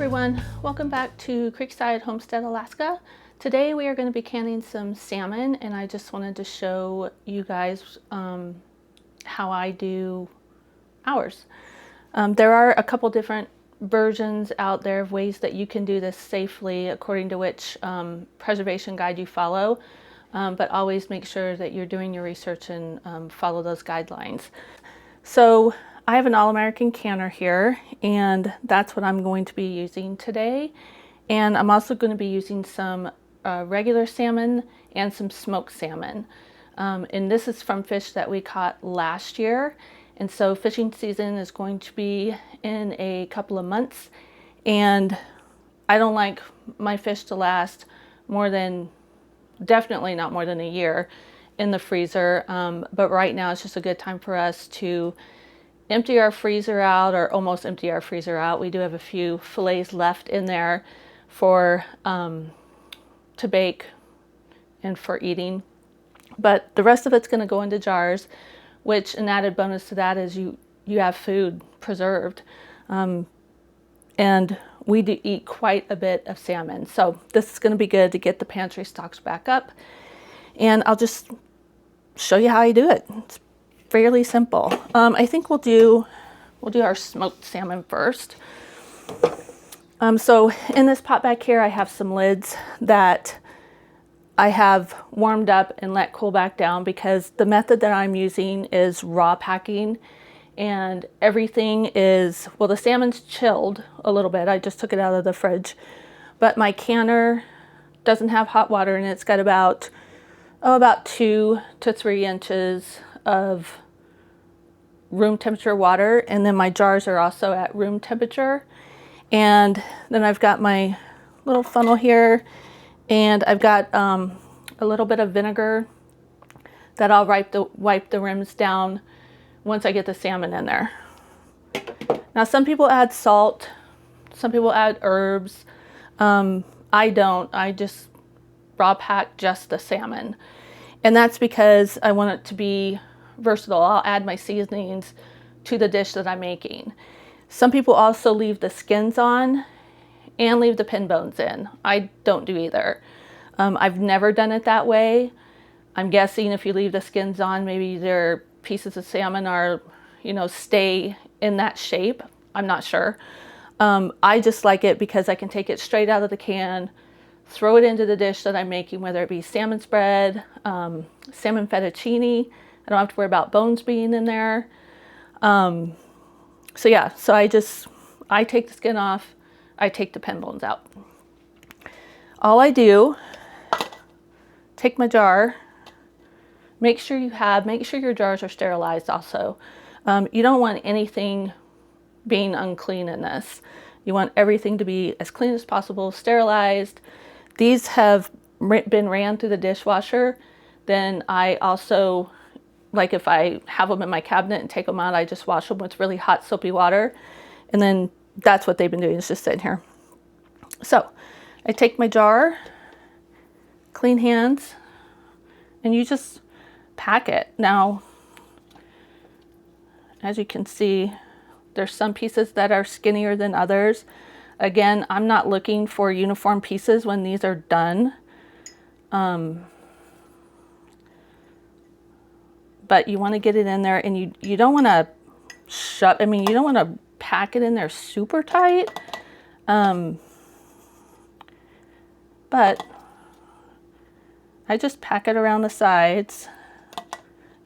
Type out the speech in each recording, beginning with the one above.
everyone, welcome back to Creekside Homestead, Alaska. Today we are going to be canning some salmon, and I just wanted to show you guys how I do ours. There are a couple different versions out there of ways that you can do this safely according to which preservation guide you follow, but always make sure that you're doing your research and follow those guidelines. So I have an All-American canner here, and that's what I'm going to be using today. And I'm also going to be using some regular salmon and some smoked salmon. And this is from fish that we caught last year. And so fishing season is going to be in a couple of months. And I don't like my fish to last more than, definitely not more than a year in the freezer. But right now it's just a good time for us to empty our freezer out, or almost empty our freezer out. We do have a few fillets left in there for to bake and for eating, but the rest of it's going to go into jars, which an added bonus to that is you have food preserved, and we do eat quite a bit of salmon, so this is going to be good to get the pantry stocks back up. And I'll just show you how I do it. It's fairly simple. I think we'll do our smoked salmon first. So in this pot back here, I have some lids that I have warmed up and let cool back down, because the method that I'm using is raw packing, and everything is, well, the salmon's chilled a little bit. I just took it out of the fridge, but my canner doesn't have hot water in it. It's got about 2 to 3 inches of room temperature water, and then my jars are also at room temperature. And then I've got my little funnel here, and I've got a little bit of vinegar that I'll wipe the rims down once I get the salmon in there. Now some people add salt, some people add herbs. I don't. I just raw pack just the salmon, and that's because I want it to be versatile. I'll add my seasonings to the dish that I'm making. Some people also leave the skins on and leave the pin bones in. I don't do either. I've never done it that way. I'm guessing if you leave the skins on, maybe their pieces of salmon are, stay in that shape. I'm not sure. I just like it because I can take it straight out of the can, throw it into the dish that I'm making, whether it be salmon spread, salmon fettuccine. I don't have to worry about bones being in there. So yeah, so I take the skin off, I take the pin bones out. All I do, take my jar, make sure your jars are sterilized also. You don't want anything being unclean in this. You want everything to be as clean as possible, sterilized. These have been ran through the dishwasher. Then I also, like if I have them in my cabinet and take them out, I just wash them with really hot soapy water. And then that's what they've been doing, is just sitting here. So I take my jar, clean hands, and you just pack it. Now, as you can see, there's some pieces that are skinnier than others. Again, I'm not looking for uniform pieces when these are done. But you want to get it in there, and you don't want to you don't want to pack it in there super tight. But I just pack it around the sides.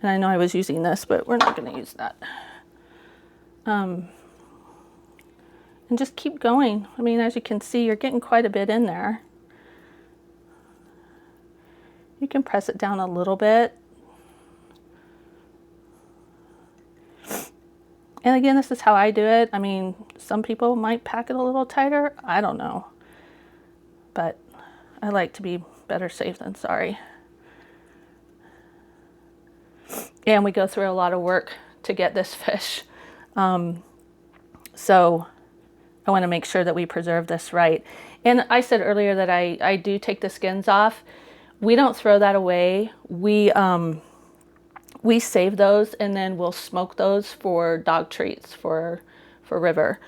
And I know I was using this, but we're not going to use that. And just keep going. I mean, as you can see, you're getting quite a bit in there. You can press it down a little bit. And again, this is how I do it. I mean, some people might pack it a little tighter. I don't know. But I like to be better safe than sorry. And we go through a lot of work to get this fish. So I want to make sure that we preserve this right. And I said earlier that I do take the skins off. We don't throw that away. We save those, and then we'll smoke those for dog treats for River.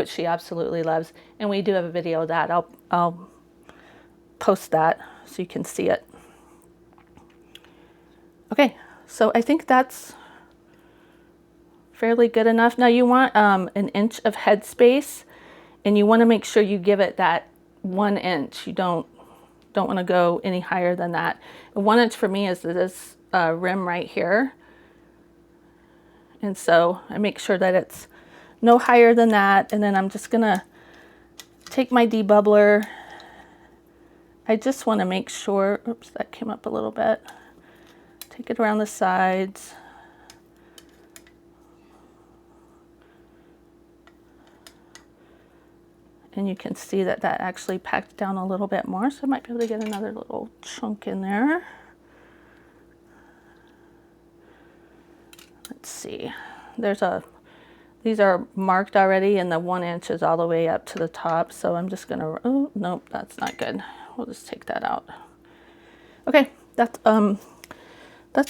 which she absolutely loves. And we do have a video of that. I'll post that so you can see it. Okay, so I think that's fairly good enough. Now you want an inch of head space, and you want to make sure you give it that 1 inch. You don't want to go any higher than that. And 1 inch for me is this rim right here. And so I make sure that it's no higher than that. And then I'm just gonna take my debubbler. I just want to make sure, oops, that came up a little bit. Take it around the sides. And you can see that that actually packed down a little bit more. So I might be able to get another little chunk in there. Let's see. These are marked already, and the 1 inch is all the way up to the top. So I'm just gonna, oh, nope, that's not good. We'll just take that out. Okay, that's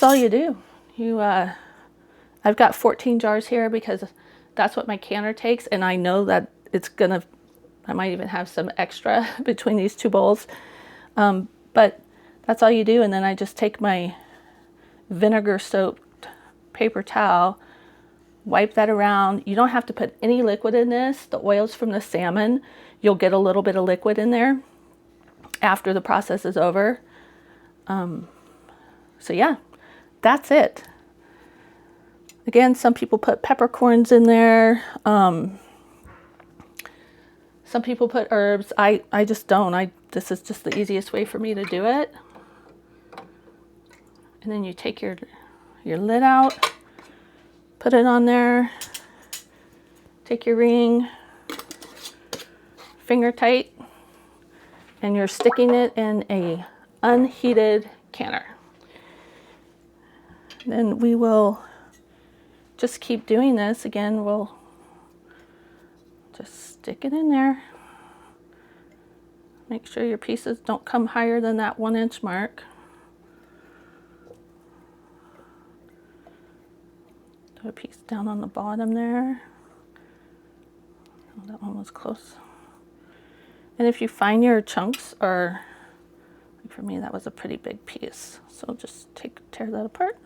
all you do. I've got 14 jars here because that's what my canner takes, and I know that I might even have some extra between these two bowls. But that's all you do, and then I just take my vinegar soaked paper towel, wipe that around. You don't have to put any liquid in this. The oils from the salmon, you'll get a little bit of liquid in there after the process is over. So yeah, that's it. Again, some people put peppercorns in there. Some people put herbs. I just don't. This is just the easiest way for me to do it. And then you take your lid out, put it on there, take your ring, finger tight, and you're sticking it in a unheated canner. Then we will just keep doing this. Again, we'll just stick it in there. Make sure your pieces don't come higher than that 1 inch mark. Do a piece down on the bottom there. Oh, that one was close. And if you find your chunks are, like for me, that was a pretty big piece. So just tear that apart.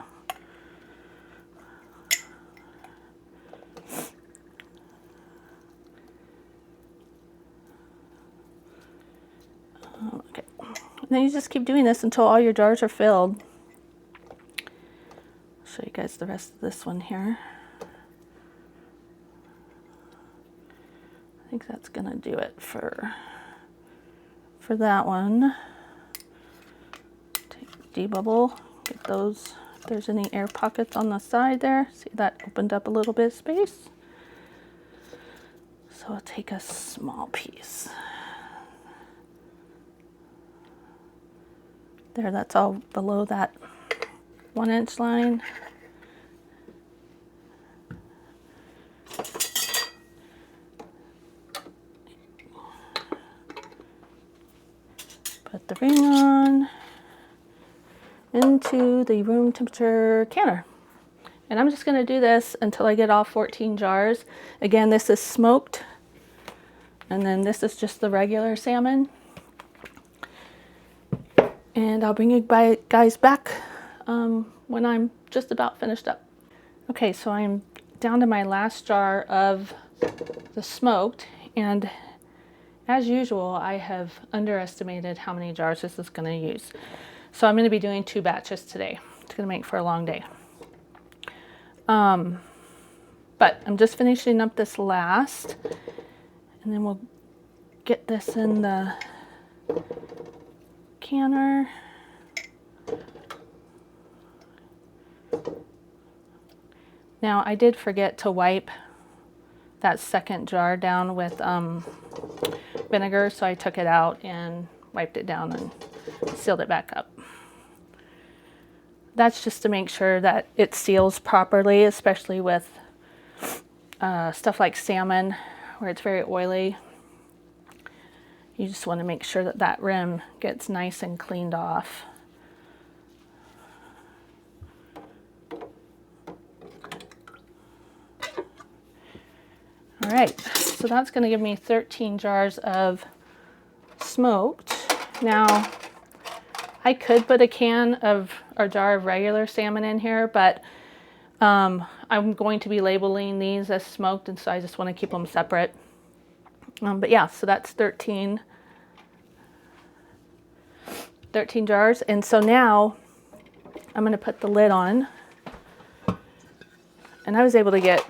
Okay. And then you just keep doing this until all your jars are filled. I'll show you guys the rest of this one here. I think that's gonna do it for that one. Take debubble, get those, if there's any air pockets on the side there. See, that opened up a little bit of space. So I'll take a small piece. There, that's all below that 1 inch line. Put the ring on into the room temperature canner. And I'm just gonna do this until I get all 14 jars. Again, this is smoked, and then this is just the regular salmon. And I'll bring you guys back when I'm just about finished up. Okay, so I'm down to my last jar of the smoked, and as usual, I have underestimated how many jars this is going to use. So I'm going to be doing 2 batches today. It's going to make for a long day. But I'm just finishing up this last, and then we'll get this in the canner. Now I did forget to wipe that second jar down with vinegar, so I took it out and wiped it down and sealed it back up. That's just to make sure that it seals properly, especially with stuff like salmon where it's very oily. You just want to make sure that that rim gets nice and cleaned off. All right, so that's going to give me 13 jars of smoked. Now, I could put a can of or jar of regular salmon in here, but I'm going to be labeling these as smoked, and so I just want to keep them separate. But yeah, so that's 13 jars. And so now I'm going to put the lid on. And I was able to get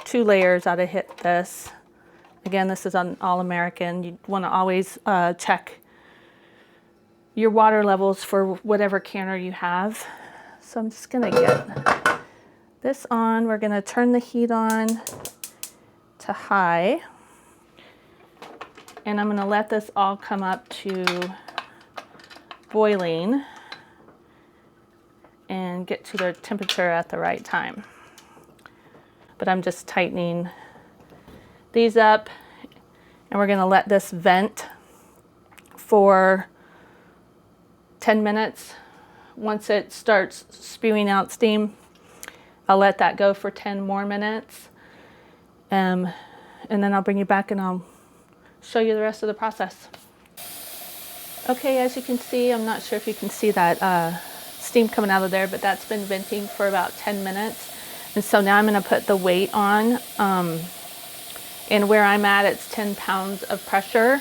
2 layers out of this. Again, this is on All American. You want to always check your water levels for whatever canner you have. So I'm just going to get this on. We're going to turn the heat on to high. And I'm going to let this all come up to boiling and get to the temperature at the right time. But I'm just tightening these up, and we're going to let this vent for 10 minutes. Once it starts spewing out steam, I'll let that go for 10 more minutes. And then I'll bring you back and I'll show you the rest of the process. Okay, as you can see, I'm not sure if you can see that steam coming out of there, but that's been venting for about 10 minutes. And so now I'm going to put the weight on. And where I'm at, it's 10 pounds of pressure.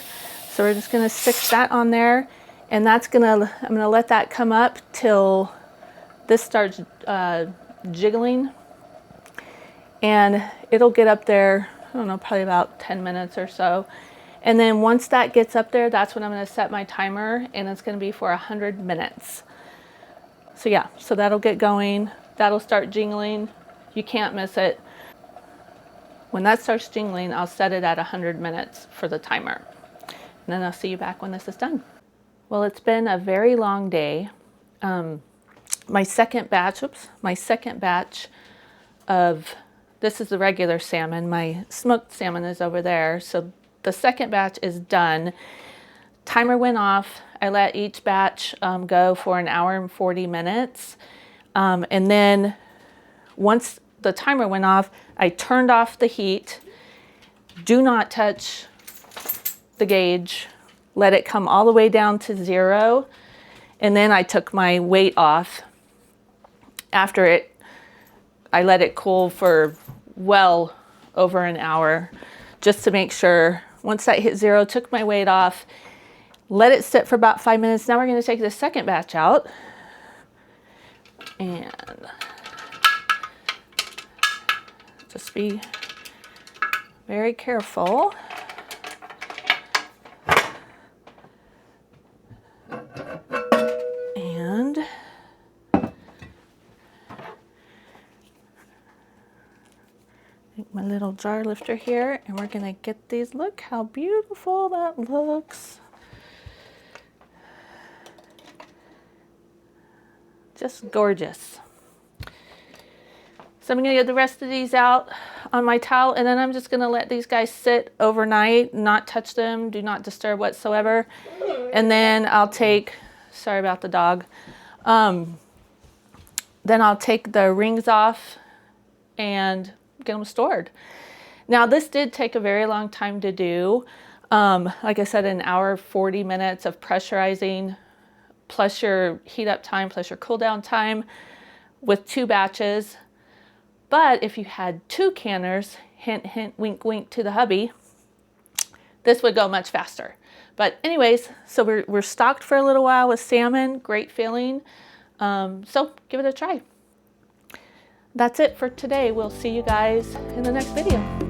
So we're just going to stick that on there. And I'm going to let that come up till this starts jiggling. And it'll get up there, I don't know, probably about 10 minutes or so. And then once that gets up there, that's when I'm going to set my timer, and it's going to be for 100 minutes. So yeah, so that'll get going. That'll start jingling. You can't miss it. When that starts jingling, I'll set it at 100 minutes for the timer. And then I'll see you back when this is done. Well, it's been a very long day. My second batch of, this is the regular salmon. My smoked salmon is over there. So the second batch is done. Timer went off. I let each batch go for 1 hour and 40 minutes. And then once the timer went off, I turned off the heat. Do not touch the gauge. Let it come all the way down to 0. And then I took my weight off. After it, I let it cool for well over 1 hour, just to make sure. Once that hit 0, took my weight off, let it sit for about 5 minutes. Now we're going to take the second batch out. And just be very careful. And my little jar lifter here, and we're gonna get these. Look how beautiful that looks. Just gorgeous. So I'm gonna get the rest of these out on my towel, and then I'm just gonna let these guys sit overnight, not touch them, do not disturb whatsoever. And then I'll take, sorry about the dog. Then I'll take the rings off and get them stored. Now this did take a very long time to do. Like I said, 1 hour, 40 minutes of pressurizing, plus your heat up time, plus your cool down time with 2 batches. But if you had 2 canners, hint, hint, wink, wink to the hubby, this would go much faster. But anyways, so we're stocked for a little while with salmon, great feeling. So give it a try. That's it for today. We'll see you guys in the next video.